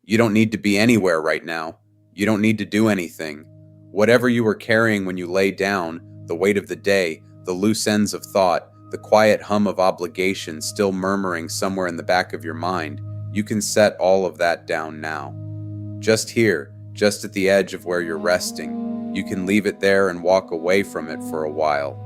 You don't need to be anywhere right now. You don't need to do anything. Whatever you were carrying when you lay down, the weight of the day, the loose ends of thought, the quiet hum of obligation still murmuring somewhere in the back of your mind, you can set all of that down now. Just here, just at the edge of where you're resting, you can leave it there and walk away from it for a while.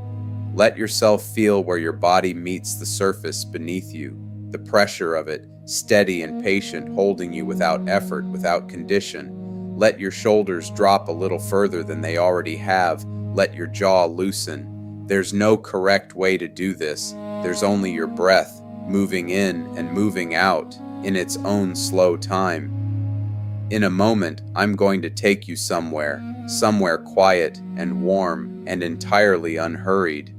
Let yourself feel where your body meets the surface beneath you, the pressure of it, steady and patient, holding you without effort, without condition. Let your shoulders drop a little further than they already have. Let your jaw loosen. There's no correct way to do this. There's only your breath, moving in and moving out in its own slow time. In a moment, I'm going to take you somewhere quiet and warm and entirely unhurried.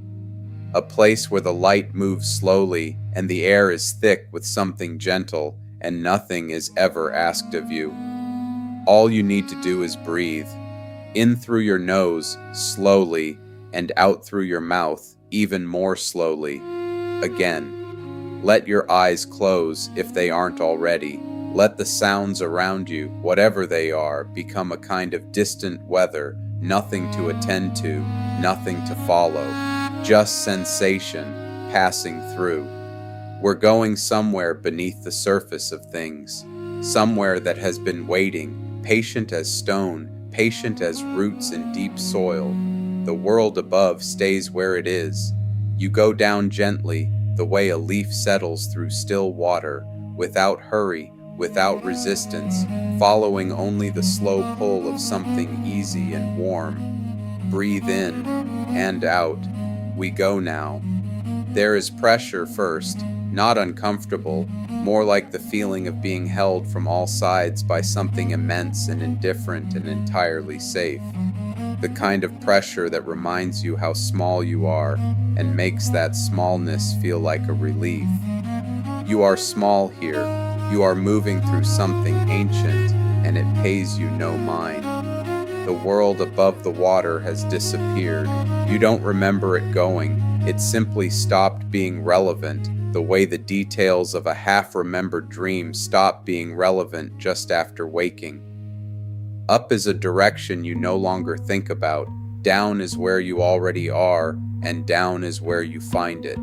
A place where the light moves slowly and the air is thick with something gentle and nothing is ever asked of you. All you need to do is breathe. In through your nose, slowly, and out through your mouth, even more slowly. Again, let your eyes close if they aren't already. Let the sounds around you, whatever they are, become a kind of distant weather, nothing to attend to, nothing to follow, just sensation passing through. We're going somewhere beneath the surface of things, somewhere that has been waiting, patient as stone, patient as roots in deep soil. The world above stays where it is. You go down gently, the way a leaf settles through still water, without hurry, without resistance, following only the slow pull of something easy and warm. Breathe in and out. We go now. There is pressure first, not uncomfortable, more like the feeling of being held from all sides by something immense and indifferent and entirely safe. The kind of pressure that reminds you how small you are and makes that smallness feel like a relief. You are small here. You are moving through something ancient, and it pays you no mind. The world above the water has disappeared. You don't remember it going. It simply stopped being relevant, the way the details of a half-remembered dream stop being relevant just after waking. Up is a direction you no longer think about. Down is where you already are, and down is where you find it.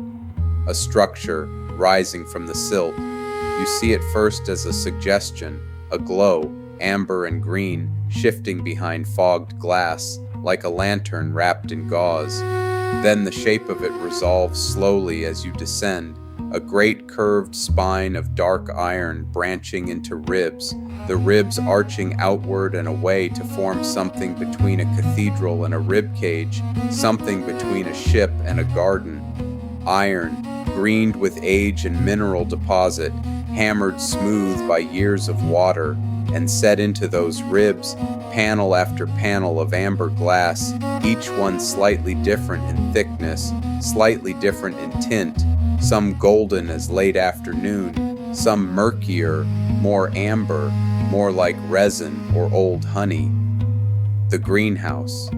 A structure rising from the silt. You see it first as a suggestion, a glow, amber and green, shifting behind fogged glass, like a lantern wrapped in gauze. Then the shape of it resolves slowly as you descend, a great curved spine of dark iron branching into ribs, the ribs arching outward and away to form something between a cathedral and a rib cage, something between a ship and a garden. Iron, greened with age and mineral deposit, hammered smooth by years of water, and set into those ribs, panel after panel of amber glass, each one slightly different in thickness, slightly different in tint, some golden as late afternoon, some murkier, more amber, more like resin or old honey. The greenhouse.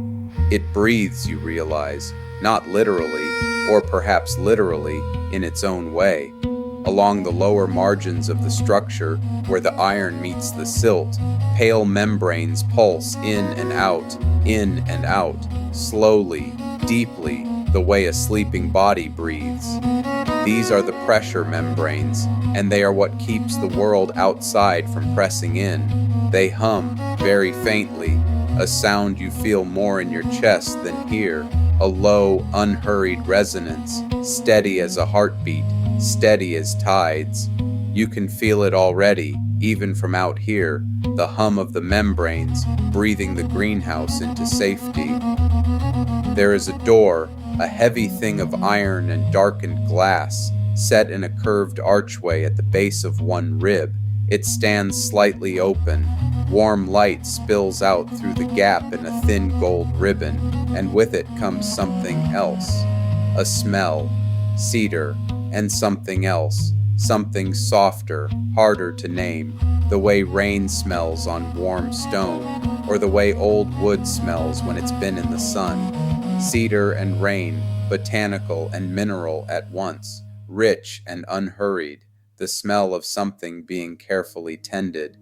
It breathes, you realize, not literally, or perhaps literally, in its own way. Along the lower margins of the structure, where the iron meets the silt, pale membranes pulse in and out, slowly, deeply, the way a sleeping body breathes. These are the pressure membranes, and they are what keeps the world outside from pressing in. They hum, very faintly, a sound you feel more in your chest than here, a low, unhurried resonance, steady as a heartbeat, steady as tides. You can feel it already, even from out here, the hum of the membranes, breathing the greenhouse into safety. There is a door, a heavy thing of iron and darkened glass, set in a curved archway at the base of one rib. It stands slightly open. Warm light spills out through the gap in a thin gold ribbon, and with it comes something else. A smell, cedar, and something else, something softer, harder to name, the way rain smells on warm stone, or the way old wood smells when it's been in the sun. Cedar and rain, botanical and mineral at once, rich and unhurried, the smell of something being carefully tended.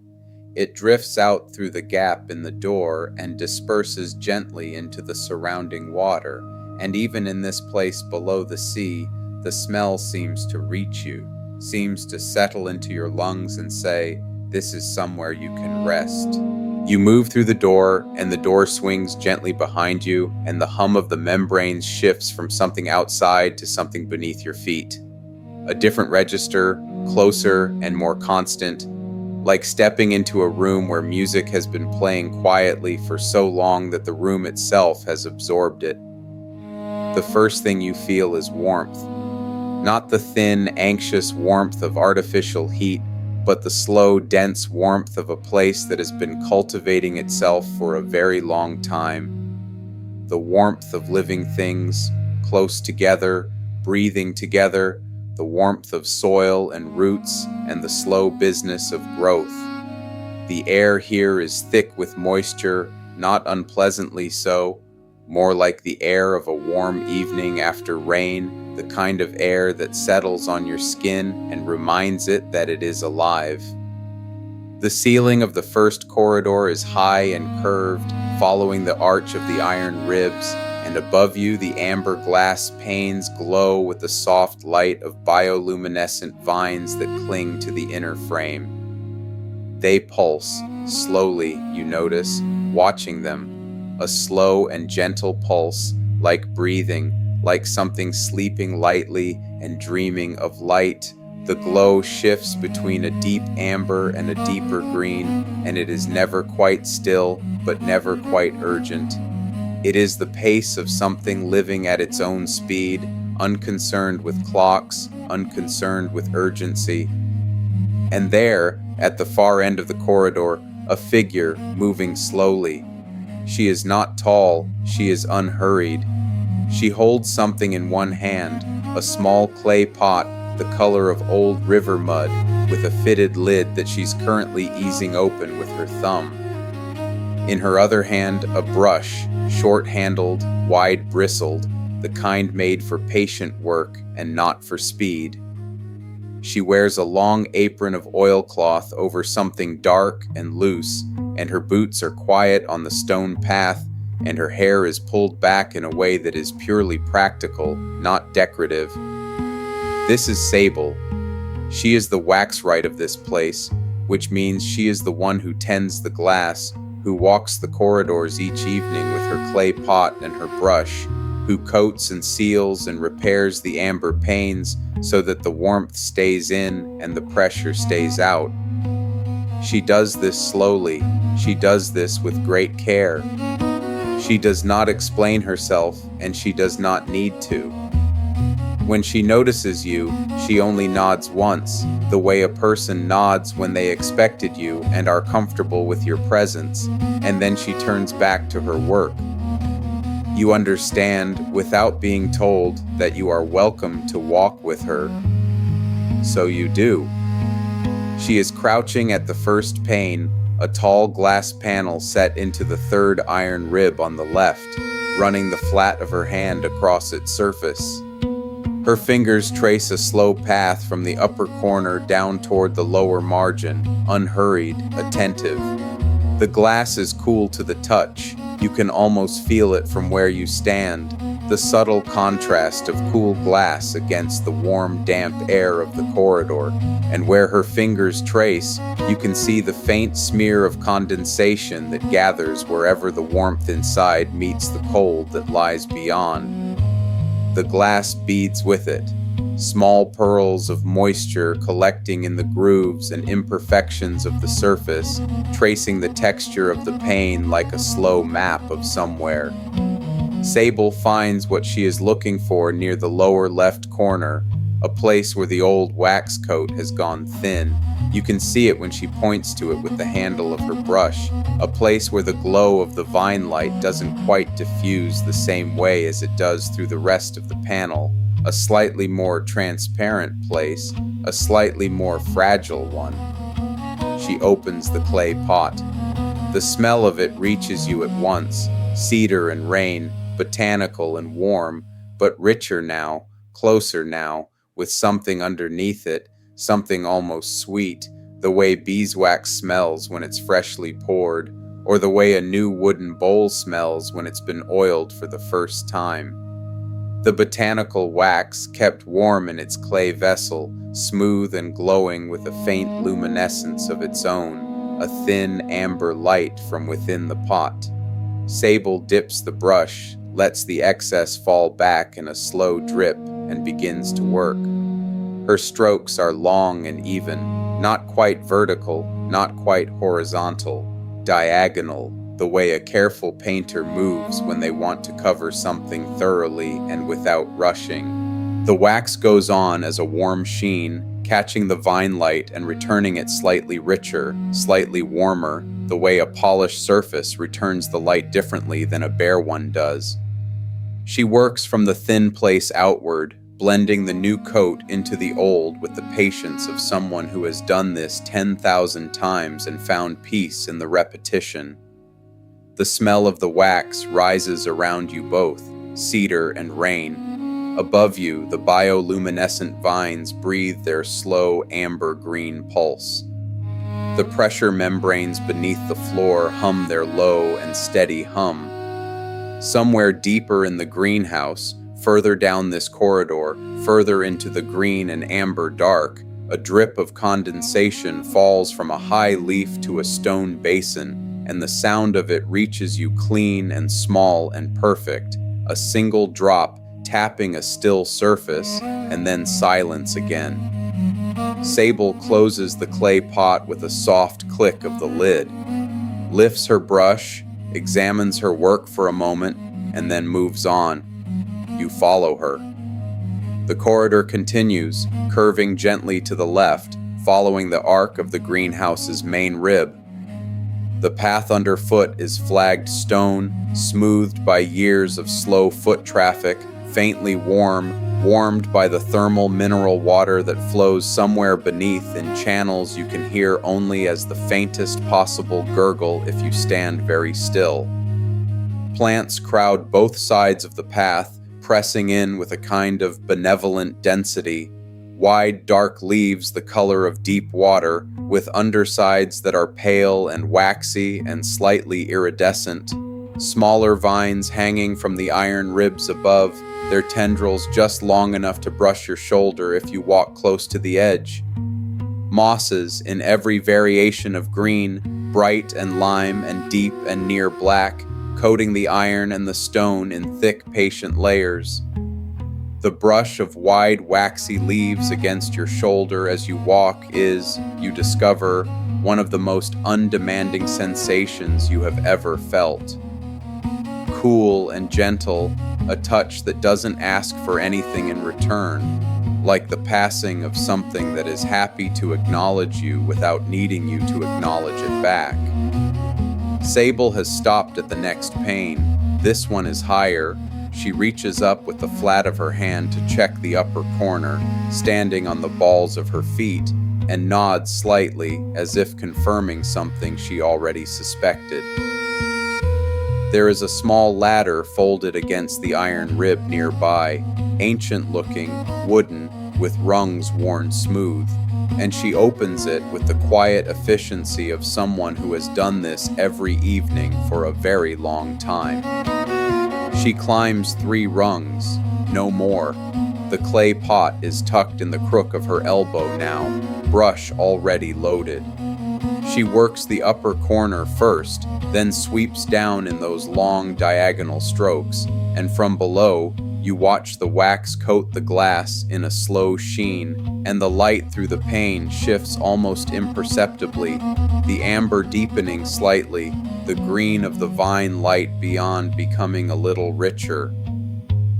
It drifts out through the gap in the door and disperses gently into the surrounding water, and even in this place below the sea, the smell seems to reach you, seems to settle into your lungs and say, "This is somewhere you can rest." You move through the door, and the door swings gently behind you, and the hum of the membranes shifts from something outside to something beneath your feet. A different register, closer and more constant, like stepping into a room where music has been playing quietly for so long that the room itself has absorbed it. The first thing you feel is warmth. Not the thin, anxious warmth of artificial heat, but the slow, dense warmth of a place that has been cultivating itself for a very long time. The warmth of living things, close together, breathing together, the warmth of soil and roots, and the slow business of growth. The air here is thick with moisture, not unpleasantly so, more like the air of a warm evening after rain, the kind of air that settles on your skin and reminds it that it is alive. The ceiling of the first corridor is high and curved, following the arch of the iron ribs, and above you the amber glass panes glow with the soft light of bioluminescent vines that cling to the inner frame. They pulse, slowly, you notice, watching them, a slow and gentle pulse, like breathing, like something sleeping lightly and dreaming of light. The glow shifts between a deep amber and a deeper green, and it is never quite still, but never quite urgent. It is the pace of something living at its own speed, unconcerned with clocks, unconcerned with urgency. And there, at the far end of the corridor, a figure moving slowly. She is not tall, she is unhurried. She holds something in one hand, a small clay pot, the color of old river mud, with a fitted lid that she's currently easing open with her thumb. In her other hand, a brush, short-handled, wide-bristled, the kind made for patient work and not for speed. She wears a long apron of oilcloth over something dark and loose, and her boots are quiet on the stone path, and her hair is pulled back in a way that is purely practical, not decorative. This is Sable. She is the Waxwright of this place, which means she is the one who tends the glass, who walks the corridors each evening with her clay pot and her brush, who coats and seals and repairs the amber panes so that the warmth stays in and the pressure stays out. She does this slowly. She does this with great care. She does not explain herself, and she does not need to. When she notices you, she only nods once, the way a person nods when they expected you and are comfortable with your presence, and then she turns back to her work. You understand, without being told, that you are welcome to walk with her. So you do. She is crouching at the first pane, a tall glass panel set into the third iron rib on the left, running the flat of her hand across its surface. Her fingers trace a slow path from the upper corner down toward the lower margin, unhurried, attentive. The glass is cool to the touch. You can almost feel it from where you stand, the subtle contrast of cool glass against the warm, damp air of the corridor, and where her fingers trace, you can see the faint smear of condensation that gathers wherever the warmth inside meets the cold that lies beyond. The glass beads with it, small pearls of moisture collecting in the grooves and imperfections of the surface, tracing the texture of the pane like a slow map of somewhere. Sable finds what she is looking for near the lower left corner, a place where the old wax coat has gone thin. You can see it when she points to it with the handle of her brush, a place where the glow of the vine light doesn't quite diffuse the same way as it does through the rest of the panel, a slightly more transparent place, a slightly more fragile one. She opens the clay pot. The smell of it reaches you at once, cedar and rain, botanical and warm, but richer now, closer now, with something underneath it, something almost sweet, the way beeswax smells when it's freshly poured, or the way a new wooden bowl smells when it's been oiled for the first time. The botanical wax kept warm in its clay vessel, smooth and glowing with a faint luminescence of its own, a thin amber light from within the pot. Sable dips the brush, lets the excess fall back in a slow drip, and begins to work. Her strokes are long and even, not quite vertical, not quite horizontal, diagonal, the way a careful painter moves when they want to cover something thoroughly and without rushing. The wax goes on as a warm sheen, catching the vine light and returning it slightly richer, slightly warmer, the way a polished surface returns the light differently than a bare one does. She works from the thin place outward, blending the new coat into the old with the patience of someone who has done this 10,000 times and found peace in the repetition. The smell of the wax rises around you both, cedar and rain. Above you, the bioluminescent vines breathe their slow amber-green pulse. The pressure membranes beneath the floor hum their low and steady hum. Somewhere deeper in the greenhouse, further down this corridor, further into the green and amber dark, a drip of condensation falls from a high leaf to a stone basin, and the sound of it reaches you clean and small and perfect, a single drop tapping a still surface, and then silence again. Sable closes the clay pot with a soft click of the lid, lifts her brush, examines her work for a moment, and then moves on. You follow her. The corridor continues, curving gently to the left, following the arc of the greenhouse's main rib. The path underfoot is flagged stone, smoothed by years of slow foot traffic, faintly warmed by the thermal mineral water that flows somewhere beneath in channels you can hear only as the faintest possible gurgle if you stand very still. Plants crowd both sides of the path, pressing in with a kind of benevolent density, wide dark leaves the color of deep water, with undersides that are pale and waxy and slightly iridescent, smaller vines hanging from the iron ribs above, their tendrils just long enough to brush your shoulder if you walk close to the edge. Mosses in every variation of green, bright and lime and deep and near black, coating the iron and the stone in thick, patient layers. The brush of wide, waxy leaves against your shoulder as you walk is, you discover, one of the most undemanding sensations you have ever felt. Cool and gentle, a touch that doesn't ask for anything in return, like the passing of something that is happy to acknowledge you without needing you to acknowledge it back. Sable has stopped at the next pane. This one is higher. She reaches up with the flat of her hand to check the upper corner, standing on the balls of her feet, and nods slightly as if confirming something she already suspected. There is a small ladder folded against the iron rib nearby, ancient-looking, wooden, with rungs worn smooth, and she opens it with the quiet efficiency of someone who has done this every evening for a very long time. She climbs 3 rungs, no more. The clay pot is tucked in the crook of her elbow now, brush already loaded. She works the upper corner first, then sweeps down in those long diagonal strokes, and from below, you watch the wax coat the glass in a slow sheen, and the light through the pane shifts almost imperceptibly, the amber deepening slightly, the green of the vine light beyond becoming a little richer,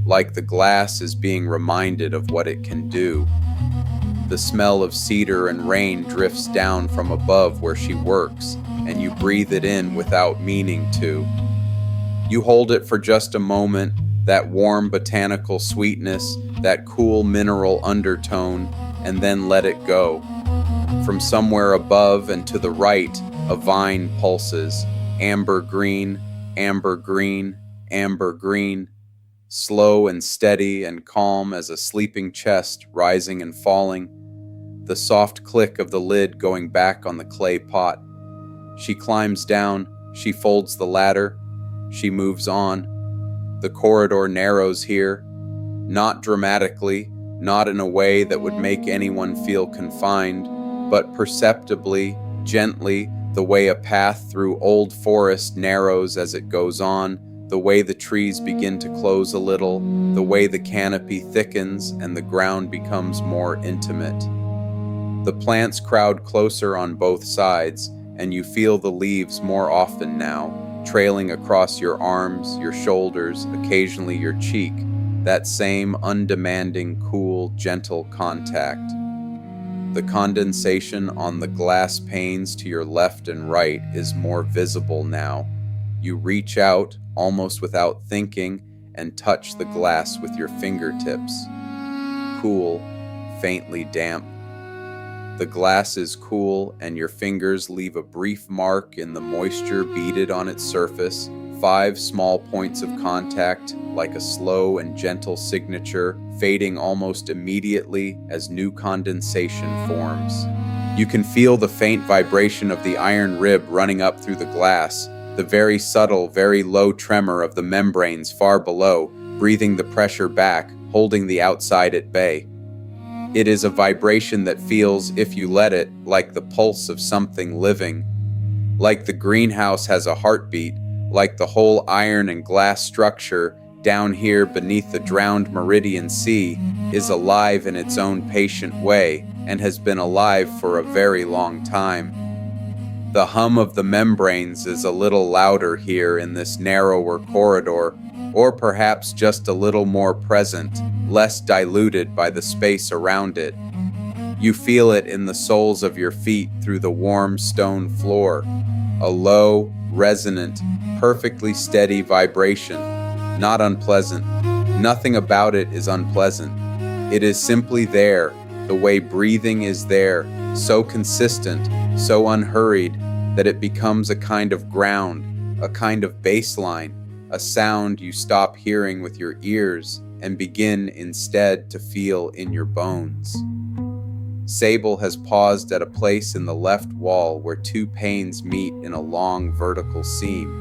like the glass is being reminded of what it can do. The smell of cedar and rain drifts down from above where she works, and you breathe it in without meaning to. You hold it for just a moment, that warm botanical sweetness, that cool mineral undertone, and then let it go. From somewhere above and to the right, a vine pulses, amber green, amber green, amber green, slow and steady and calm as a sleeping chest rising and falling. the soft click of the lid going back on the clay pot. She climbs down, she folds the ladder, she moves on. The corridor narrows here, not dramatically, not in a way that would make anyone feel confined, but perceptibly, gently, the way a path through old forest narrows as it goes on, the way the trees begin to close a little, the way the canopy thickens and the ground becomes more intimate. The plants crowd closer on both sides, and you feel the leaves more often now, trailing across your arms, your shoulders, occasionally your cheek, that same undemanding, cool, gentle contact. The condensation on the glass panes to your left and right is more visible now. You reach out, almost without thinking, and touch the glass with your fingertips. Cool, faintly damp. The glass is cool, and your fingers leave a brief mark in the moisture beaded on its surface, 5 small points of contact, like a slow and gentle signature, fading almost immediately as new condensation forms. You can feel the faint vibration of the iron rib running up through the glass, the very subtle, very low tremor of the membranes far below, breathing the pressure back, holding the outside at bay. It is a vibration that feels, if you let it, like the pulse of something living. Like the greenhouse has a heartbeat, like the whole iron and glass structure down here beneath the drowned meridian sea is alive in its own patient way and has been alive for a very long time. The hum of the membranes is a little louder here in this narrower corridor, or perhaps just a little more present, less diluted by the space around it. You feel it in the soles of your feet through the warm stone floor, a low, resonant, perfectly steady vibration, not unpleasant. Nothing about it is unpleasant. It is simply there, the way breathing is there, so consistent, so unhurried, that it becomes a kind of ground, a kind of baseline, a sound you stop hearing with your ears and begin instead to feel in your bones. Sable has paused at a place in the left wall where 2 panes meet in a long vertical seam.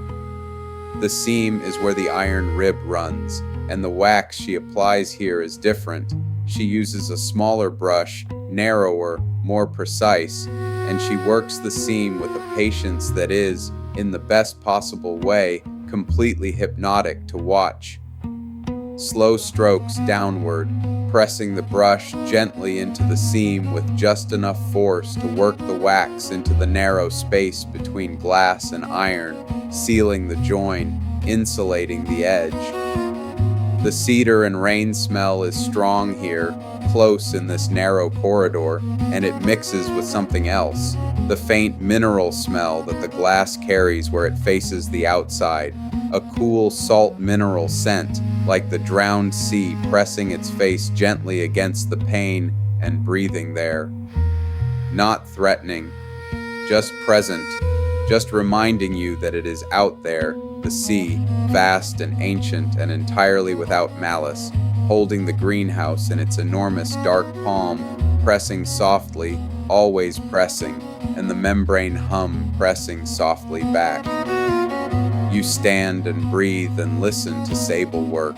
The seam is where the iron rib runs, and the wax she applies here is different. She uses a smaller brush, narrower, more precise, and she works the seam with a patience that is, in the best possible way, completely hypnotic to watch. Slow strokes downward, pressing the brush gently into the seam with just enough force to work the wax into the narrow space between glass and iron, sealing the join, insulating the edge. The cedar and rain smell is strong here, close in this narrow corridor, and it mixes with something else, the faint mineral smell that the glass carries where it faces the outside, a cool salt mineral scent, like the drowned sea pressing its face gently against the pane and breathing there. Not threatening, just present, just reminding you that it is out there, the sea, vast and ancient and entirely without malice, holding the greenhouse in its enormous dark palm, pressing softly, always pressing, and the membrane hum pressing softly back. You stand and breathe and listen to Sable work.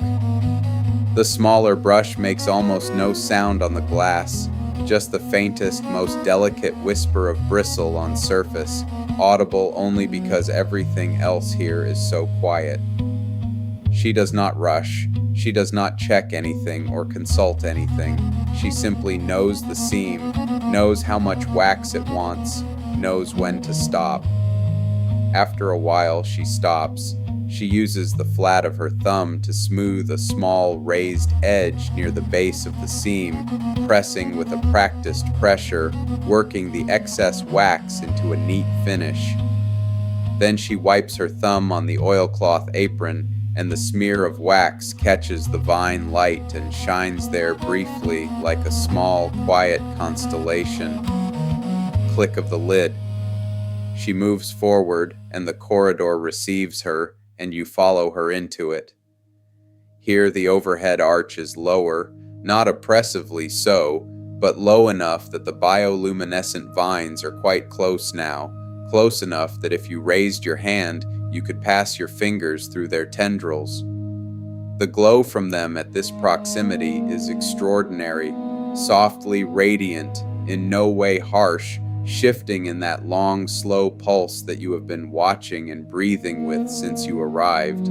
The smaller brush makes almost no sound on the glass, just the faintest, most delicate whisper of bristle on surface, audible only because everything else here is so quiet. She does not rush. She does not check anything or consult anything. She simply knows the seam, knows how much wax it wants, knows when to stop. After a while, she stops. She uses the flat of her thumb to smooth a small raised edge near the base of the seam, pressing with a practiced pressure, working the excess wax into a neat finish. Then she wipes her thumb on the oilcloth apron, and the smear of wax catches the vine light and shines there briefly like a small, quiet constellation. Click of the lid. She moves forward, and the corridor receives her, and you follow her into it. Here the overhead arch is lower, not oppressively so, but low enough that the bioluminescent vines are quite close now, close enough that if you raised your hand, you could pass your fingers through their tendrils. The glow from them at this proximity is extraordinary, softly radiant, in no way harsh, shifting in that long, slow pulse that you have been watching and breathing with since you arrived.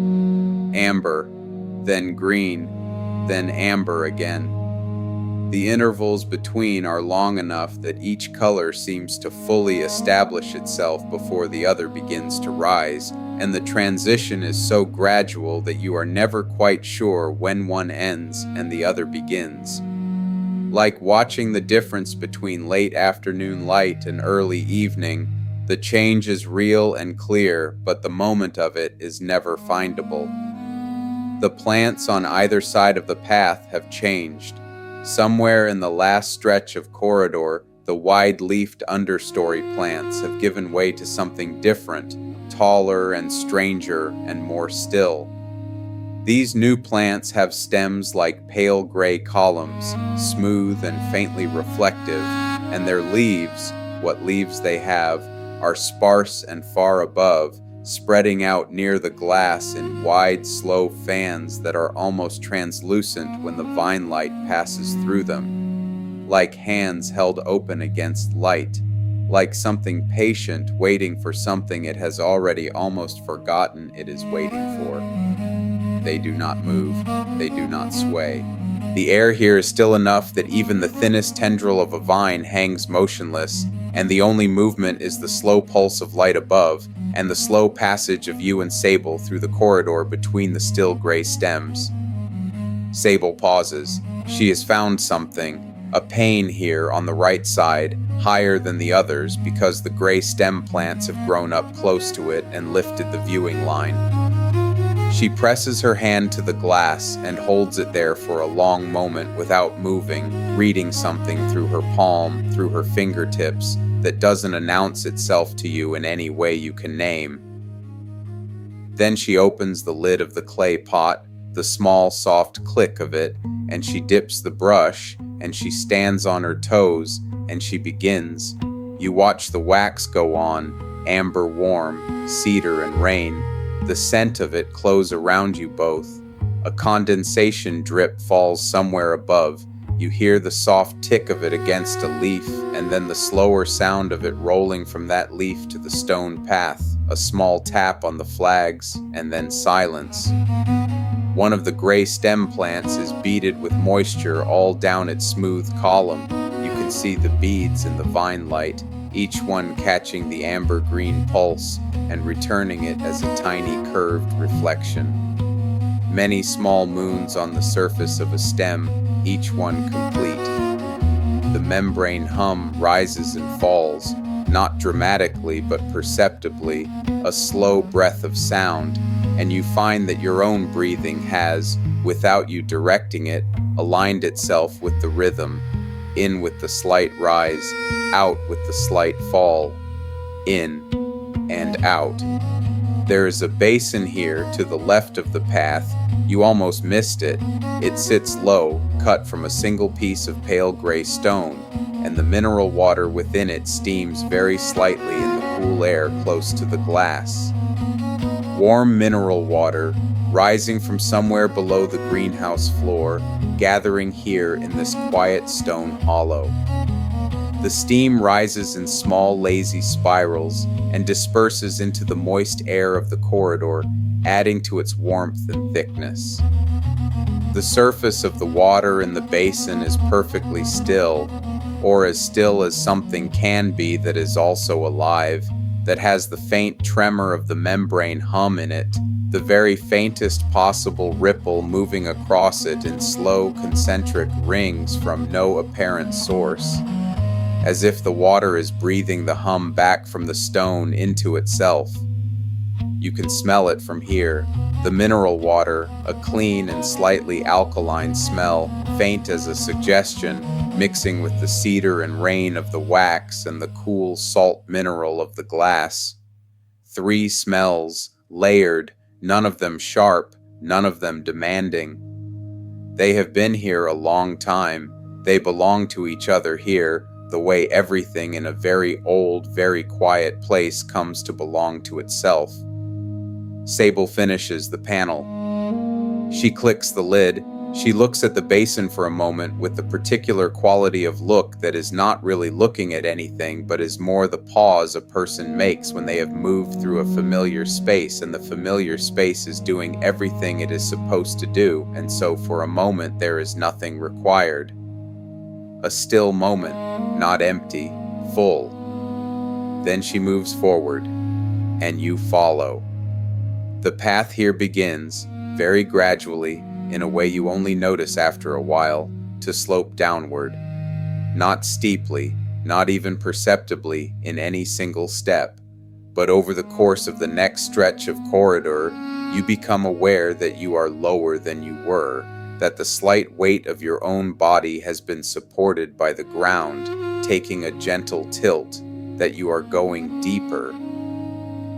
Amber, then green, then amber again. The intervals between are long enough that each color seems to fully establish itself before the other begins to rise, and the transition is so gradual that you are never quite sure when one ends and the other begins. Like watching the difference between late afternoon light and early evening, the change is real and clear, but the moment of it is never findable. The plants on either side of the path have changed. Somewhere in the last stretch of corridor, the wide-leafed understory plants have given way to something different, taller and stranger and more still. These new plants have stems like pale gray columns, smooth and faintly reflective, and their leaves, what leaves they have, are sparse and far above, spreading out near the glass in wide, slow fans that are almost translucent when the vine light passes through them, like hands held open against light, like something patient waiting for something it has already almost forgotten it is waiting for. They do not move, they do not sway. The air here is still enough that even the thinnest tendril of a vine hangs motionless, and the only movement is the slow pulse of light above, and the slow passage of you and Sable through the corridor between the still gray stems. Sable pauses. She has found something, a pane here on the right side, higher than the others because the gray stem plants have grown up close to it and lifted the viewing line. She presses her hand to the glass and holds it there for a long moment without moving, reading something through her palm, through her fingertips, that doesn't announce itself to you in any way you can name. Then she opens the lid of the clay pot, the small soft click of it, and she dips the brush, and she stands on her toes, and she begins. You watch the wax go on, amber warm, cedar and rain, the scent of it close around you both. A condensation drip falls somewhere above. You hear the soft tick of it against a leaf, and then the slower sound of it rolling from that leaf to the stone path, a small tap on the flags, and then silence. One of the gray stem plants is beaded with moisture all down its smooth column. You can see the beads in the vine light, each one catching the amber-green pulse and returning it as a tiny curved reflection. Many small moons on the surface of a stem, each one complete. The membrane hum rises and falls, not dramatically but perceptibly, a slow breath of sound, and you find that your own breathing has, without you directing it, aligned itself with the rhythm, in with the slight rise, out with the slight fall, in and out. There is a basin here to the left of the path. You almost missed it. It sits low, cut from a single piece of pale gray stone, and the mineral water within it steams very slightly in the cool air close to the glass. Warm mineral water, rising from somewhere below the greenhouse floor, gathering here in this quiet stone hollow. The steam rises in small lazy spirals and disperses into the moist air of the corridor, adding to its warmth and thickness. The surface of the water in the basin is perfectly still, or as still as something can be that is also alive, that has the faint tremor of the membrane hum in it, the very faintest possible ripple moving across it in slow concentric rings from no apparent source, as if the water is breathing the hum back from the stone into itself. You can smell it from here, the mineral water, a clean and slightly alkaline smell, faint as a suggestion, mixing with the cedar and rain of the wax and the cool salt mineral of the glass. 3 smells, layered, none of them sharp, none of them demanding. They have been here a long time, They belong to each other here, the way everything in a very old, very quiet place comes to belong to itself. Sable finishes the panel. She clicks the lid. She looks at the basin for a moment with the particular quality of look that is not really looking at anything, but is more the pause a person makes when they have moved through a familiar space and the familiar space is doing everything it is supposed to do, and so for a moment there is nothing required. A still moment, not empty, full. Then she moves forward, and you follow. The path here begins, very gradually, in a way you only notice after a while, to slope downward. Not steeply, not even perceptibly in any single step, but over the course of the next stretch of corridor, you become aware that you are lower than you were, that the slight weight of your own body has been supported by the ground, taking a gentle tilt, that you are going deeper,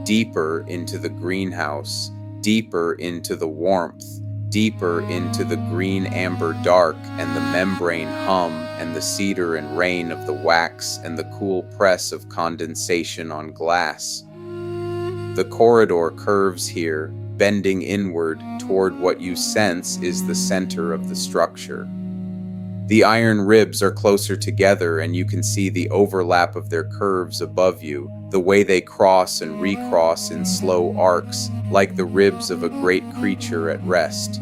deeper into the greenhouse, deeper into the warmth, deeper into the green amber dark and the membrane hum and the cedar and rain of the wax and the cool press of condensation on glass. The corridor curves here, bending inward toward what you sense is the center of the structure. The iron ribs are closer together and you can see the overlap of their curves above you, the way they cross and recross in slow arcs, like the ribs of a great creature at rest.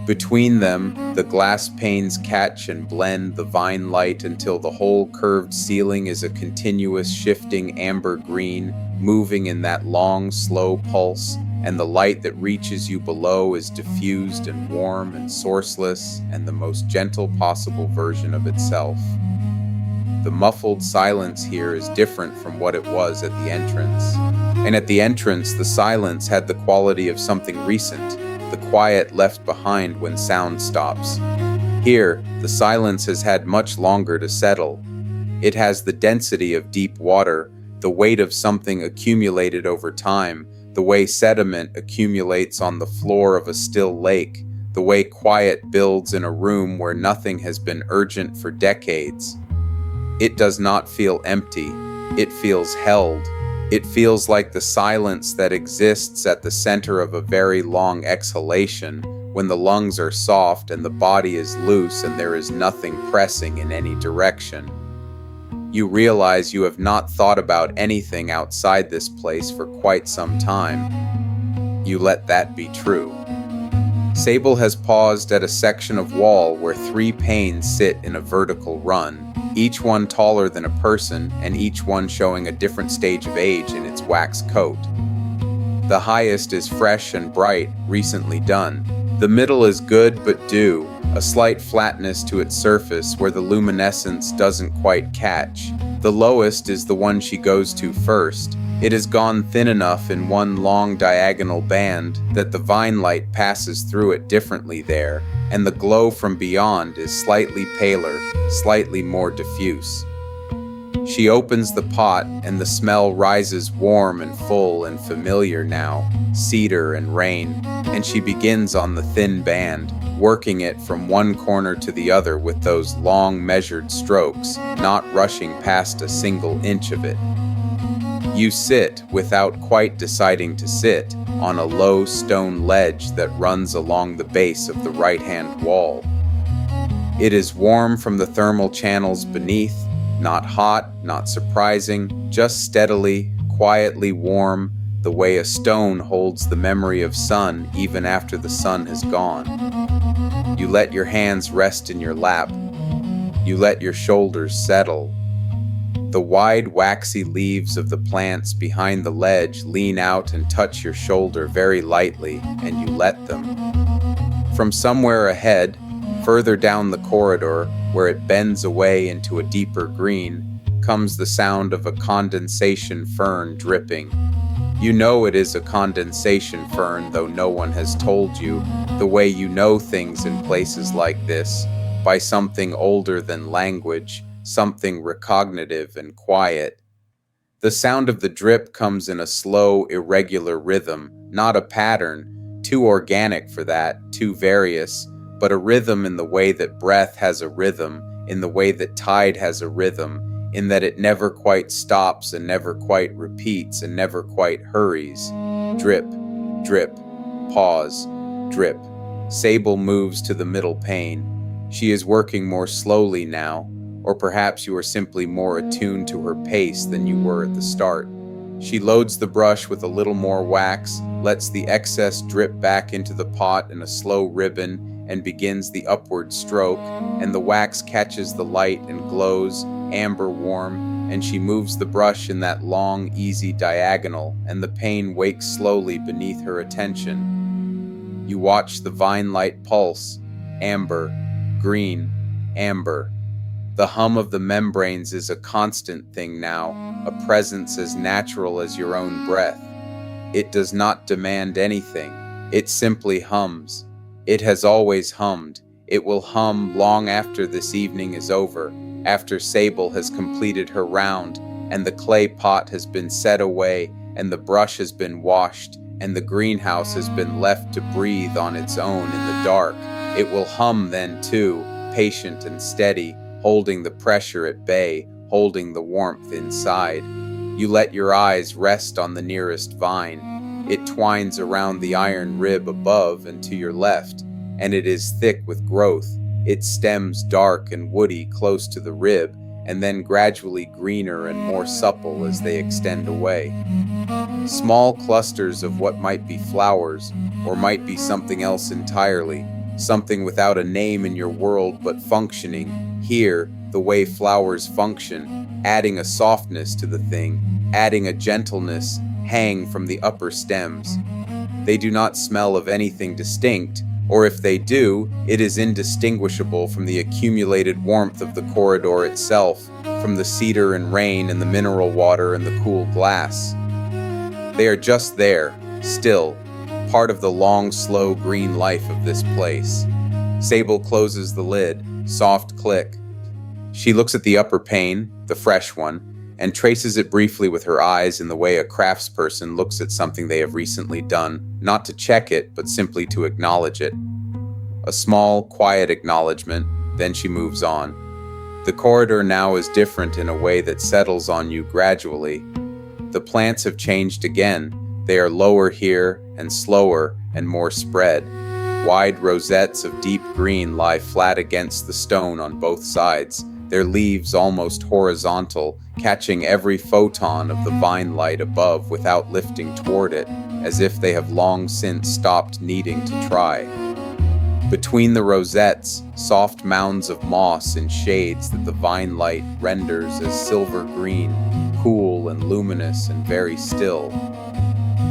Between them, the glass panes catch and blend the vine light until the whole curved ceiling is a continuous shifting amber green, moving in that long, slow pulse, and the light that reaches you below is diffused and warm and sourceless and the most gentle possible version of itself. The muffled silence here is different from what it was at the entrance. And at the entrance, the silence had the quality of something recent, the quiet left behind when sound stops. Here, the silence has had much longer to settle. It has the density of deep water, the weight of something accumulated over time, the way sediment accumulates on the floor of a still lake, the way quiet builds in a room where nothing has been urgent for decades. It does not feel empty. It feels held. It feels like the silence that exists at the center of a very long exhalation, when the lungs are soft and the body is loose and there is nothing pressing in any direction. You realize you have not thought about anything outside this place for quite some time. You let that be true. Sable has paused at a section of wall where 3 panes sit in a vertical run, each one taller than a person and each one showing a different stage of age in its wax coat. The highest is fresh and bright, recently done. The middle is good but due, a slight flatness to its surface where the luminescence doesn't quite catch. The lowest is the one she goes to first. It has gone thin enough in one long diagonal band that the vine light passes through it differently there, and the glow from beyond is slightly paler, slightly more diffuse. She opens the pot and the smell rises warm and full and familiar now, cedar and rain, and she begins on the thin band, working it from one corner to the other with those long measured strokes, not rushing past a single inch of it. You sit, without quite deciding to sit, on a low stone ledge that runs along the base of the right-hand wall. It is warm from the thermal channels beneath, not hot, not surprising, just steadily, quietly warm, the way a stone holds the memory of sun even after the sun has gone. You let your hands rest in your lap. You let your shoulders settle. The wide, waxy leaves of the plants behind the ledge lean out and touch your shoulder very lightly, and you let them. From somewhere ahead, further down the corridor, where it bends away into a deeper green, comes the sound of a condensation fern dripping. You know it is a condensation fern, though no one has told you, the way you know things in places like this, by something older than language, something recognitive and quiet. The sound of the drip comes in a slow, irregular rhythm, not a pattern, too organic for that, too various, but a rhythm in the way that breath has a rhythm, in the way that tide has a rhythm, in that it never quite stops and never quite repeats and never quite hurries. Drip, drip, pause, drip. Sable moves to the middle pane. She is working more slowly now, or perhaps you are simply more attuned to her pace than you were at the start. She loads the brush with a little more wax, lets the excess drip back into the pot in a slow ribbon, and begins the upward stroke, and the wax catches the light and glows, amber warm, and she moves the brush in that long, easy diagonal, and the pane wakes slowly beneath her attention. You watch the vine light pulse, amber, green, amber. The hum of the membranes is a constant thing now, a presence as natural as your own breath. It does not demand anything. It simply hums. It has always hummed. It will hum long after this evening is over, after Sable has completed her round, and the clay pot has been set away, and the brush has been washed, and the greenhouse has been left to breathe on its own in the dark. It will hum then too, patient and steady, holding the pressure at bay, holding the warmth inside. You let your eyes rest on the nearest vine. It twines around the iron rib above and to your left, and it is thick with growth, its stems dark and woody close to the rib, and then gradually greener and more supple as they extend away. Small clusters of what might be flowers, or might be something else entirely, something without a name in your world but functioning, here, the way flowers function, adding a softness to the thing, adding a gentleness, hang from the upper stems. They do not smell of anything distinct, or if they do, it is indistinguishable from the accumulated warmth of the corridor itself, from the cedar and rain and the mineral water and the cool glass. They are just there, still, part of the long, slow green life of this place. Sable closes the lid, soft click. She looks at the upper pane, the fresh one, and traces it briefly with her eyes in the way a craftsperson looks at something they have recently done, not to check it, but simply to acknowledge it. A small, quiet acknowledgement, then she moves on. The corridor now is different in a way that settles on you gradually. The plants have changed again. They are lower here and slower and more spread. Wide rosettes of deep green lie flat against the stone on both sides, their leaves almost horizontal, catching every photon of the vine light above without lifting toward it, as if they have long since stopped needing to try. Between the rosettes, soft mounds of moss in shades that the vine light renders as silver green, cool and luminous and very still.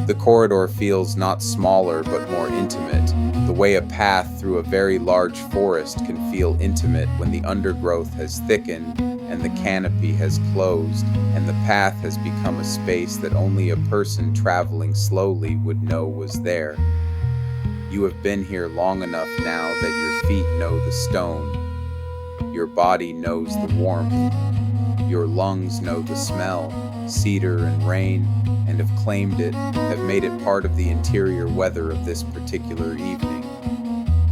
The corridor feels not smaller but more intimate, the way a path through a very large forest can feel intimate when the undergrowth has thickened and the canopy has closed and the path has become a space that only a person traveling slowly would know was there. You have been here long enough now that your feet know the stone, your body knows the warmth, your lungs know the smell, cedar and rain, and have claimed it, have made it part of the interior weather of this particular evening.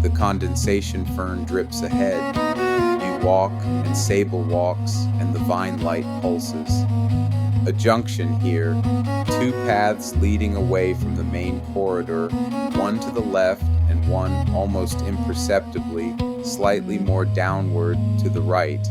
The condensation fern drips ahead. You walk, and Sable walks, and the vine light pulses. A junction here, two paths leading away from the main corridor, one to the left and one almost imperceptibly, slightly more downward to the right.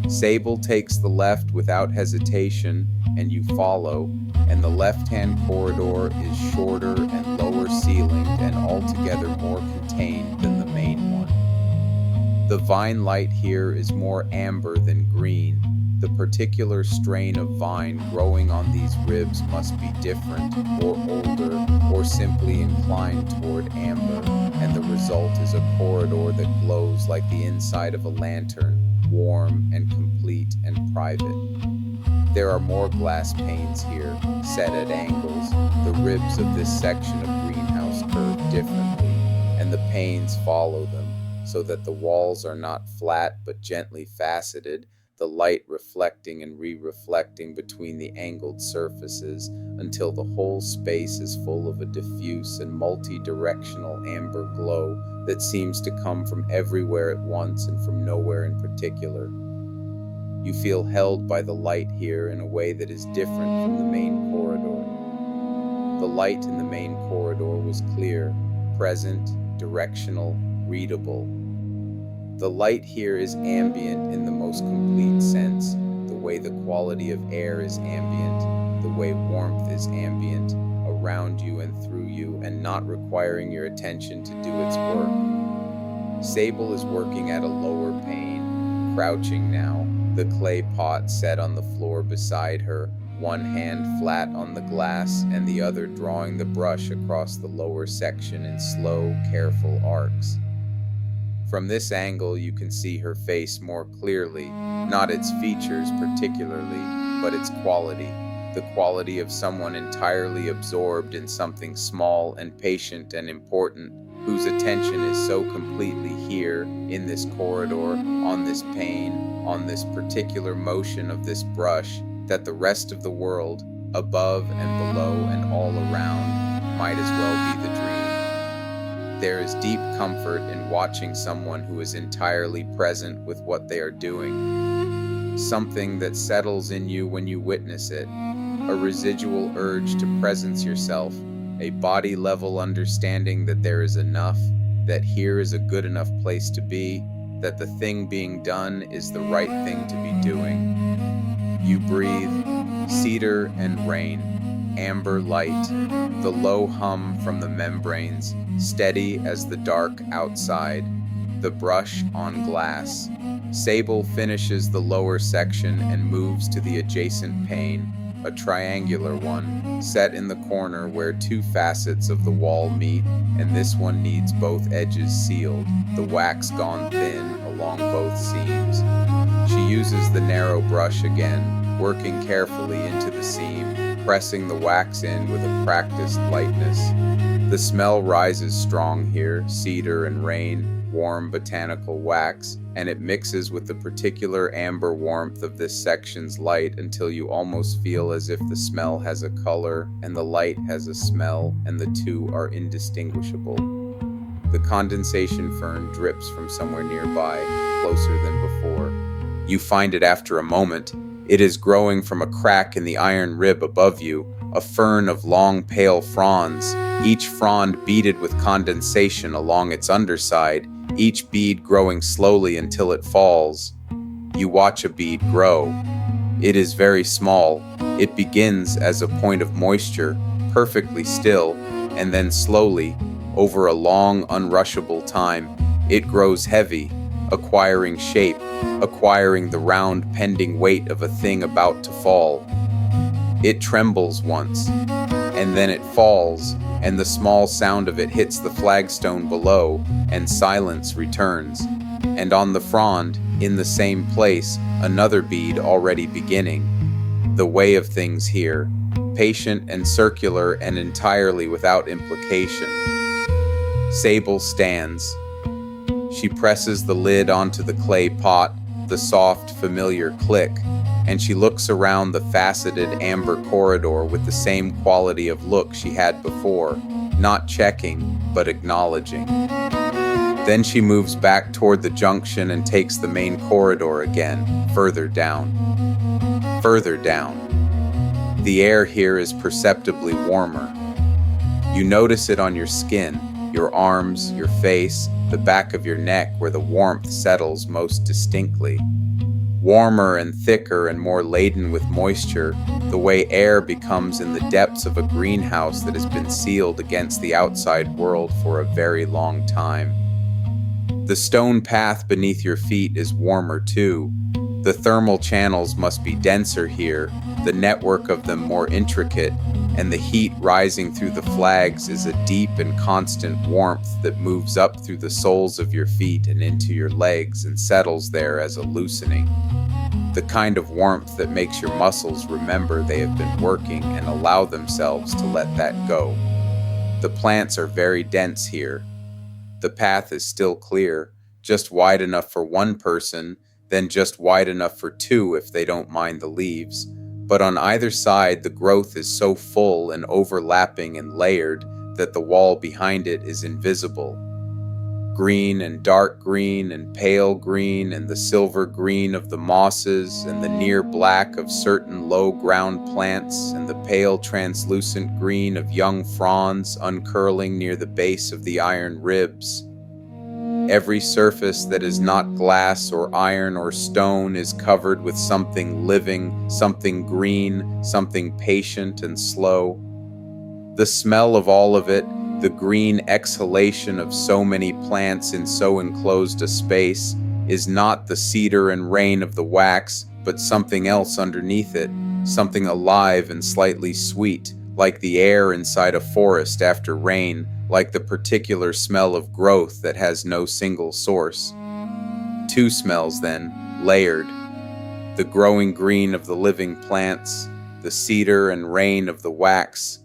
Sable takes the left without hesitation, and you follow, and the left-hand corridor is shorter and lower ceilinged and altogether more contained than the main one. The vine light here is more amber than green. The particular strain of vine growing on these ribs must be different, or older, or simply inclined toward amber, and the result is a corridor that glows like the inside of a lantern, warm and complete and private. There are more glass panes here, set at angles. The ribs of this section of greenhouse curve differently, and the panes follow them, so that the walls are not flat but gently faceted. the light reflecting and re-reflecting between the angled surfaces until the whole space is full of a diffuse and multi-directional amber glow that seems to come from everywhere at once and from nowhere in particular. You feel held by the light here in a way that is different from the main corridor. The light in the main corridor was clear, present, directional, readable. The light here is ambient in the most complete sense, the way the quality of air is ambient, the way warmth is ambient, around you and through you, and not requiring your attention to do its work. Sable is working at a lower pane, crouching now, the clay pot set on the floor beside her, one hand flat on the glass and the other drawing the brush across the lower section in slow, careful arcs. From this angle you can see her face more clearly, not its features particularly, but its quality, the quality of someone entirely absorbed in something small and patient and important, whose attention is so completely here, in this corridor, on this pane, on this particular motion of this brush, that the rest of the world, above and below and all around, might as well be the dream. There is deep comfort in watching someone who is entirely present with what they are doing. Something that settles in you when you witness it, a residual urge to presence yourself, a body-level understanding that there is enough, that here is a good enough place to be, that the thing being done is the right thing to be doing. You breathe, cedar and rain, amber light, the low hum from the membranes, steady as the dark outside, the brush on glass. Sable finishes the lower section and moves to the adjacent pane, a triangular one, set in the corner where two facets of the wall meet, and this one needs both edges sealed, the wax gone thin along both seams. She uses the narrow brush again, working carefully into the seam, pressing the wax in with a practiced lightness. The smell rises strong here, cedar and rain, warm botanical wax, and it mixes with the particular amber warmth of this section's light until you almost feel as if the smell has a color and the light has a smell, and the two are indistinguishable. The condensation fern drips from somewhere nearby, closer than before. You find it after a moment. It is growing from a crack in the iron rib above you, a fern of long pale fronds, each frond beaded with condensation along its underside, each bead growing slowly until it falls. You watch a bead grow. It is very small. It begins as a point of moisture, perfectly still, and then slowly, over a long, unrushable time, it grows heavy, acquiring shape, acquiring the round, pending weight of a thing about to fall. It trembles once, and then it falls, and the small sound of it hits the flagstone below, and silence returns. And on the frond, in the same place, another bead already beginning. The way of things here, patient and circular and entirely without implication. Sable stands. She presses the lid onto the clay pot, the soft, familiar click, and she looks around the faceted amber corridor with the same quality of look she had before, not checking, but acknowledging. Then she moves back toward the junction and takes the main corridor again, further down. Further down. The air here is perceptibly warmer. You notice it on your skin, your arms, your face, the back of your neck where the warmth settles most distinctly. Warmer and thicker and more laden with moisture, the way air becomes in the depths of a greenhouse that has been sealed against the outside world for a very long time. The stone path beneath your feet is warmer too. The thermal channels must be denser here, the network of them more intricate, and the heat rising through the flags is a deep and constant warmth that moves up through the soles of your feet and into your legs and settles there as a loosening. The kind of warmth that makes your muscles remember they have been working and allow themselves to let that go. The plants are very dense here. The path is still clear, just wide enough for one person, then just wide enough for two if they don't mind the leaves. But on either side, the growth is so full and overlapping and layered that the wall behind it is invisible. Green and dark green and pale green and the silver green of the mosses and the near black of certain low ground plants and the pale translucent green of young fronds uncurling near the base of the iron ribs. Every surface that is not glass or iron or stone is covered with something living, something green, something patient and slow. The smell of all of it, the green exhalation of so many plants in so enclosed a space, is not the cedar and rain of the wax, but something else underneath it, something alive and slightly sweet, like the air inside a forest after rain, like the particular smell of growth that has no single source. Two smells then, layered. The growing green of the living plants, the cedar and rain of the wax,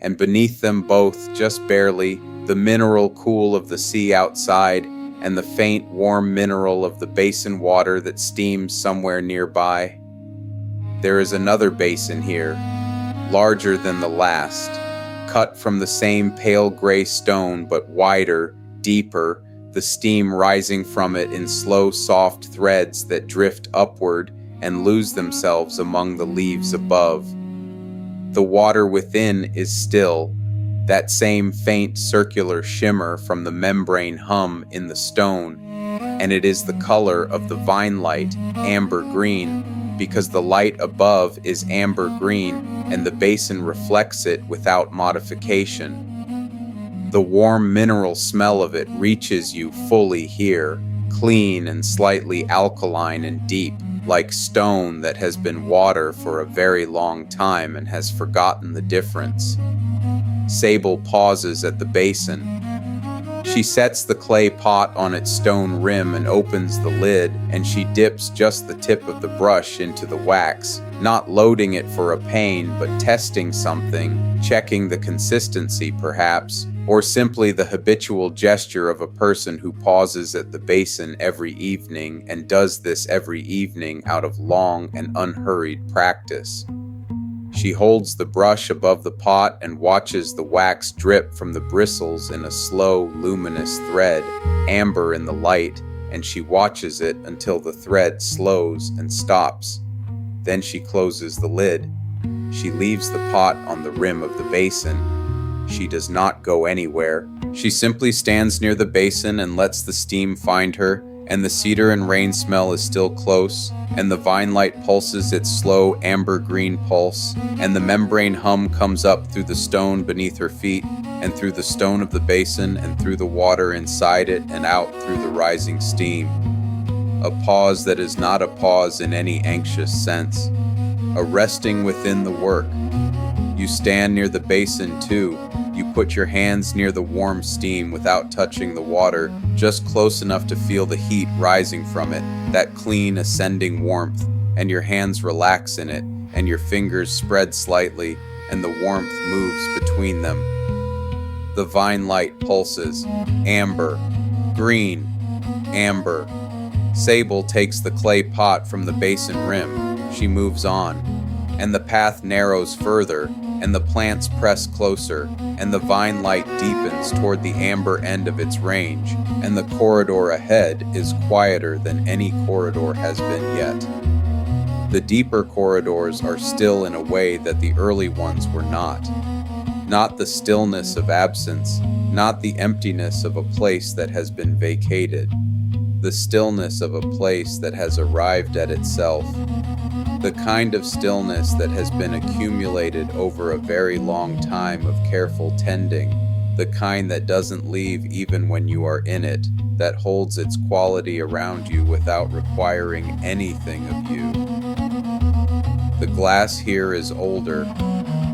and beneath them both, just barely, the mineral cool of the sea outside and the faint warm mineral of the basin water that steams somewhere nearby. There is another basin here, larger than the last, cut from the same pale gray stone but wider, deeper, the steam rising from it in slow soft threads that drift upward and lose themselves among the leaves above. The water within is still, that same faint circular shimmer from the membrane hum in the stone, and it is the color of the vine light, amber green, because the light above is amber green and the basin reflects it without modification. The warm mineral smell of it reaches you fully here, clean and slightly alkaline and deep, like stone that has been water for a very long time and has forgotten the difference. Sable pauses at the basin. She sets the clay pot on its stone rim and opens the lid, and she dips just the tip of the brush into the wax, not loading it for a pain, but testing something, checking the consistency perhaps, or simply the habitual gesture of a person who pauses at the basin every evening and does this every evening out of long and unhurried practice. She holds the brush above the pot and watches the wax drip from the bristles in a slow, luminous thread, amber in the light, and she watches it until the thread slows and stops. Then she closes the lid. She leaves the pot on the rim of the basin. She does not go anywhere. She simply stands near the basin and lets the steam find her, and the cedar and rain smell is still close, and the vine light pulses its slow amber-green pulse, and the membrane hum comes up through the stone beneath her feet, and through the stone of the basin, and through the water inside it, and out through the rising steam. A pause that is not a pause in any anxious sense, a resting within the work. You stand near the basin too. You put your hands near the warm steam without touching the water, just close enough to feel the heat rising from it, that clean ascending warmth, and your hands relax in it, and your fingers spread slightly, and the warmth moves between them. The vine light pulses, amber, green, amber. Sable takes the clay pot from the basin rim. She moves on, and the path narrows further, and the plants press closer, and the vine light deepens toward the amber end of its range, and the corridor ahead is quieter than any corridor has been yet. The deeper corridors are still in a way that the early ones were not. Not the stillness of absence, not the emptiness of a place that has been vacated. The stillness of a place that has arrived at itself. The kind of stillness that has been accumulated over a very long time of careful tending, the kind that doesn't leave even when you are in it, that holds its quality around you without requiring anything of you. The glass here is older.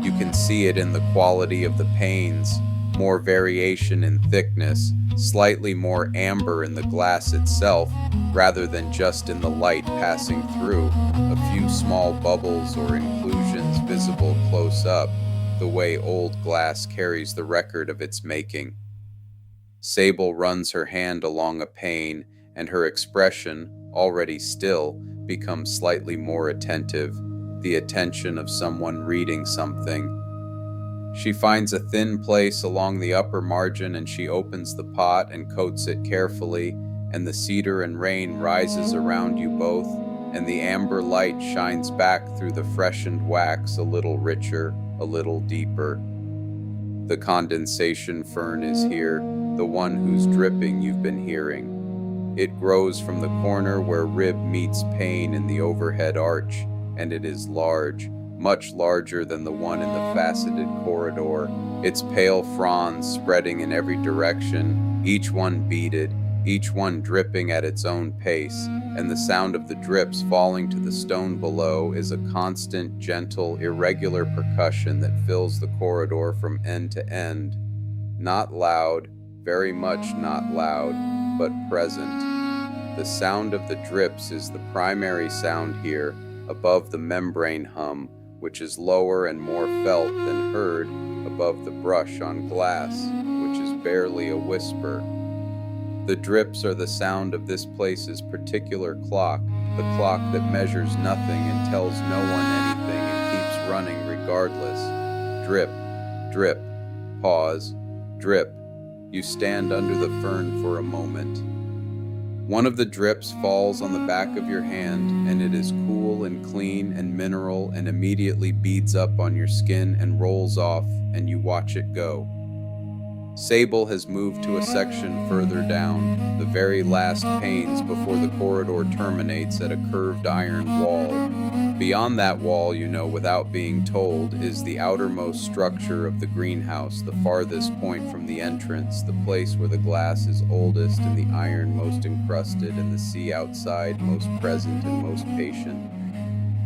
You can see it in the quality of the panes, more variation in thickness, slightly more amber in the glass itself, rather than just in the light passing through, a few small bubbles or inclusions visible close up, the way old glass carries the record of its making. Sable runs her hand along a pane, and her expression, already still, becomes slightly more attentive, the attention of someone reading something. She finds a thin place along the upper margin and she opens the pot and coats it carefully, and the cedar and rain rises around you both, and the amber light shines back through the freshened wax a little richer, a little deeper. The condensation fern is here, the one whose dripping you've been hearing. It grows from the corner where rib meets pane in the overhead arch, and it is large, much larger than the one in the faceted corridor, its pale fronds spreading in every direction, each one beaded, each one dripping at its own pace, and the sound of the drips falling to the stone below is a constant, gentle, irregular percussion that fills the corridor from end to end. Not loud, very much not loud, but present. The sound of the drips is the primary sound here, above the membrane hum, which is lower and more felt than heard above the brush on glass, which is barely a whisper. The drips are the sound of this place's particular clock, the clock that measures nothing and tells no one anything and keeps running regardless. Drip, drip, pause, drip. You stand under the fern for a moment. One of the drips falls on the back of your hand, and it is cool and clean and mineral and immediately beads up on your skin and rolls off, and you watch it go. Sable has moved to a section further down, the very last panes before the corridor terminates at a curved iron wall. Beyond that wall, you know without being told, is the outermost structure of the greenhouse, the farthest point from the entrance, the place where the glass is oldest and the iron most encrusted and the sea outside most present and most patient.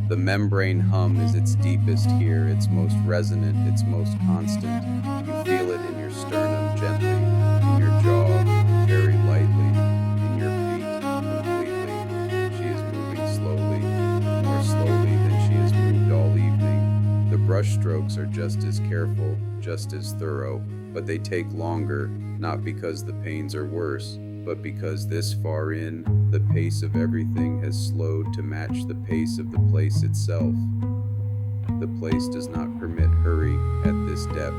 The membrane hum is its deepest here, its most resonant, its most constant. You feel it in your sternum gently, in your jaw very lightly, in your feet completely. She is moving slowly, more slowly than she has moved all evening. The brush strokes are just as careful, just as thorough, but they take longer, not because the pains are worse, but because this far in, the pace of everything has slowed to match the pace of the place itself. The place does not permit hurry at this depth.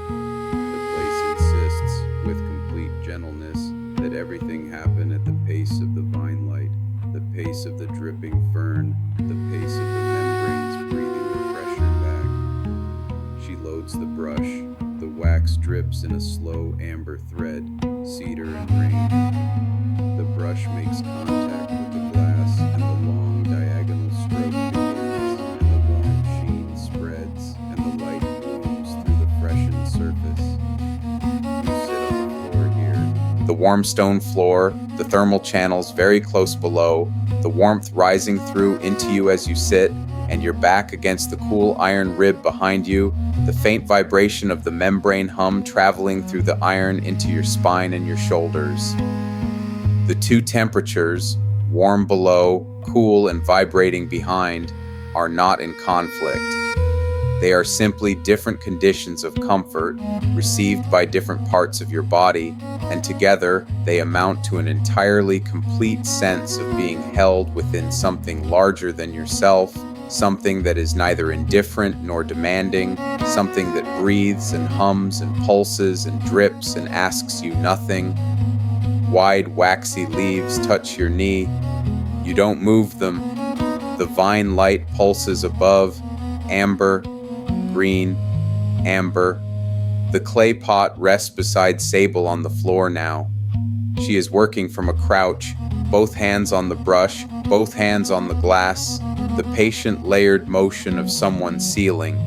The place insists, with complete gentleness, that everything happen at the pace of the vine light, the pace of the dripping fern, the pace of the membranes breathing the pressure back. She loads the brush. The wax drips in a slow amber thread, cedar and rain. The brush makes contact with the glass, and the long diagonal stroke begins, and the warm sheen spreads, and the light blooms through the freshened surface. You sit on the floor here. The warm stone floor, the thermal channels very close below, the warmth rising through into you as you sit, and your back against the cool iron rib behind you, the faint vibration of the membrane hum traveling through the iron into your spine and your shoulders. The two temperatures, warm below, cool and vibrating behind, are not in conflict. They are simply different conditions of comfort received by different parts of your body, and together they amount to an entirely complete sense of being held within something larger than yourself, something that is neither indifferent nor demanding, something that breathes and hums and pulses and drips and asks you nothing. Wide, waxy leaves touch your knee. You don't move them. The vine light pulses above, amber, green, amber. The clay pot rests beside Sable on the floor now. She is working from a crouch, both hands on the brush, both hands on the glass, the patient layered motion of someone sealing.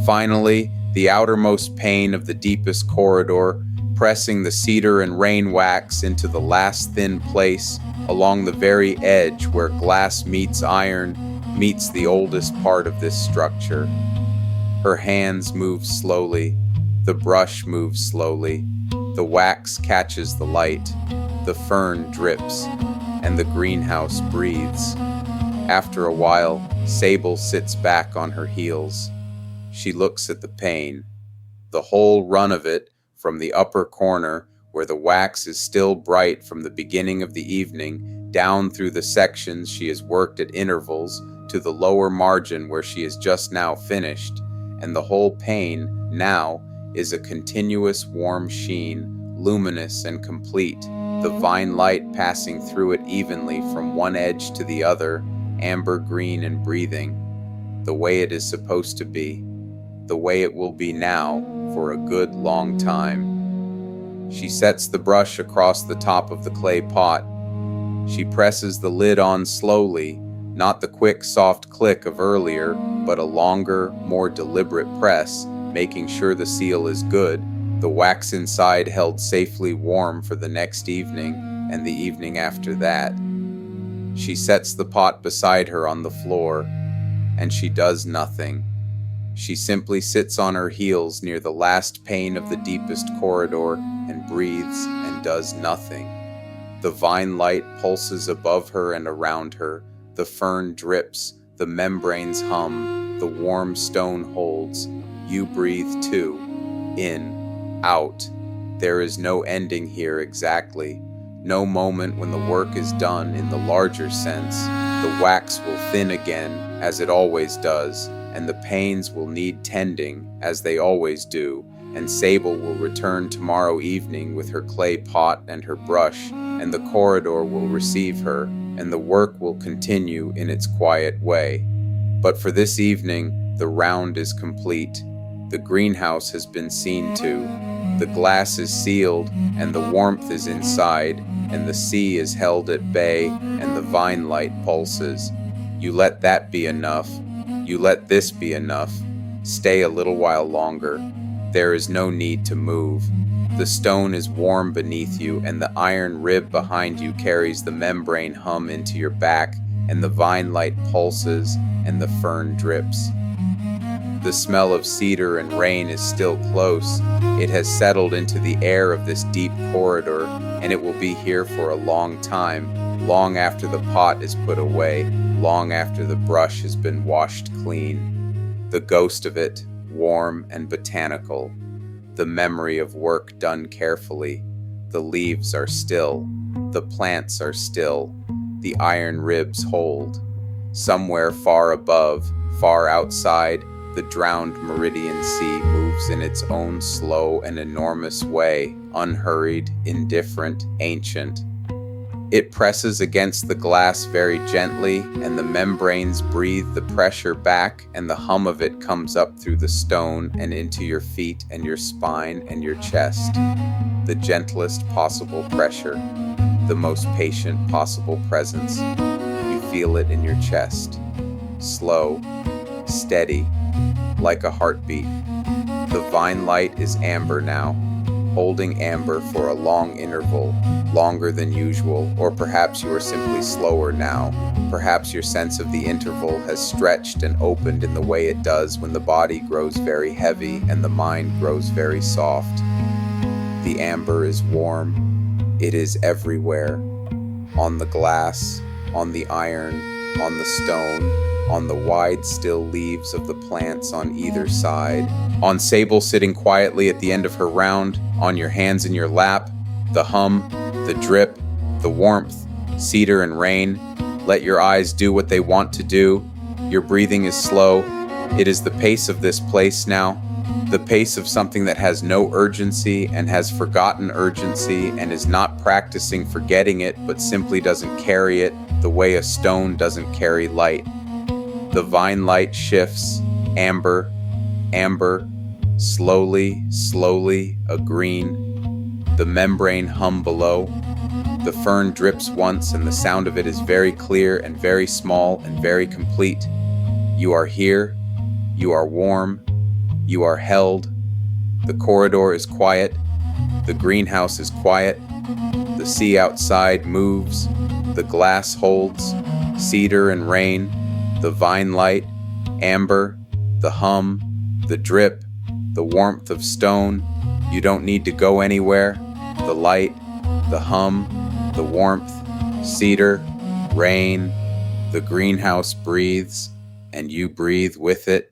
Finally, the outermost pane of the deepest corridor, pressing the cedar and rain wax into the last thin place along the very edge where glass meets iron, meets the oldest part of this structure. Her hands move slowly, the brush moves slowly, the wax catches the light, the fern drips, and the greenhouse breathes. After a while, Sable sits back on her heels. She looks at the pane. The whole run of it, from the upper corner, where the wax is still bright from the beginning of the evening, down through the sections she has worked at intervals, to the lower margin where she is just now finished, and the whole pane, now, is a continuous warm sheen, luminous and complete, the vine light passing through it evenly from one edge to the other, amber green and breathing, the way it is supposed to be, the way it will be now for a good long time. She sets the brush across the top of the clay pot. She presses the lid on slowly, not the quick, soft click of earlier, but a longer, more deliberate press, making sure the seal is good, the wax inside held safely warm for the next evening and the evening after that. She sets the pot beside her on the floor, and she does nothing. She simply sits on her heels near the last pane of the deepest corridor and breathes and does nothing. The vine light pulses above her and around her, the fern drips, the membranes hum, the warm stone holds. You breathe too, in, out. There is no ending here exactly, no moment when the work is done in the larger sense. The wax will thin again, as it always does, and the panes will need tending, as they always do, and Sable will return tomorrow evening with her clay pot and her brush, and the corridor will receive her, and the work will continue in its quiet way. But for this evening, the round is complete. The greenhouse has been seen to. The glass is sealed, and the warmth is inside, and the sea is held at bay, and the vine light pulses. You let that be enough. You let this be enough. Stay a little while longer. There is no need to move. The stone is warm beneath you, and the iron rib behind you carries the membrane hum into your back, and the vine light pulses, and the fern drips. The smell of cedar and rain is still close. It has settled into the air of this deep corridor, and it will be here for a long time, long after the pot is put away, long after the brush has been washed clean. The ghost of it, warm and botanical. The memory of work done carefully. The leaves are still. The plants are still. The iron ribs hold. Somewhere far above, far outside, the drowned meridian sea moves in its own slow and enormous way, unhurried, indifferent, ancient. It presses against the glass very gently, and the membranes breathe the pressure back, and the hum of it comes up through the stone and into your feet and your spine and your chest. The gentlest possible pressure, the most patient possible presence. You feel it in your chest. Slow, steady, like a heartbeat. The vine light is amber now, holding amber for a long interval, longer than usual, or perhaps you are simply slower now. Perhaps your sense of the interval has stretched and opened in the way it does when the body grows very heavy and the mind grows very soft. The amber is warm. It is everywhere. On the glass, on the iron, on the stone, on the wide still leaves of the plants on either side, on Sable sitting quietly at the end of her round, on your hands in your lap, the hum, the drip, the warmth, cedar and rain. Let your eyes do what they want to do. Your breathing is slow. It is the pace of this place now, the pace of something that has no urgency and has forgotten urgency and is not practicing forgetting it but simply doesn't carry it the way a stone doesn't carry light. The vine light shifts, amber, amber, slowly, slowly, a green. The membrane hum below. The fern drips once and the sound of it is very clear and very small and very complete. You are here. You are warm. You are held. The corridor is quiet. The greenhouse is quiet. The sea outside moves. The glass holds. Cedar and rain. The vine light, amber, the hum, the drip, the warmth of stone. You don't need to go anywhere. The light, the hum, the warmth, cedar, rain. The greenhouse breathes, and you breathe with it.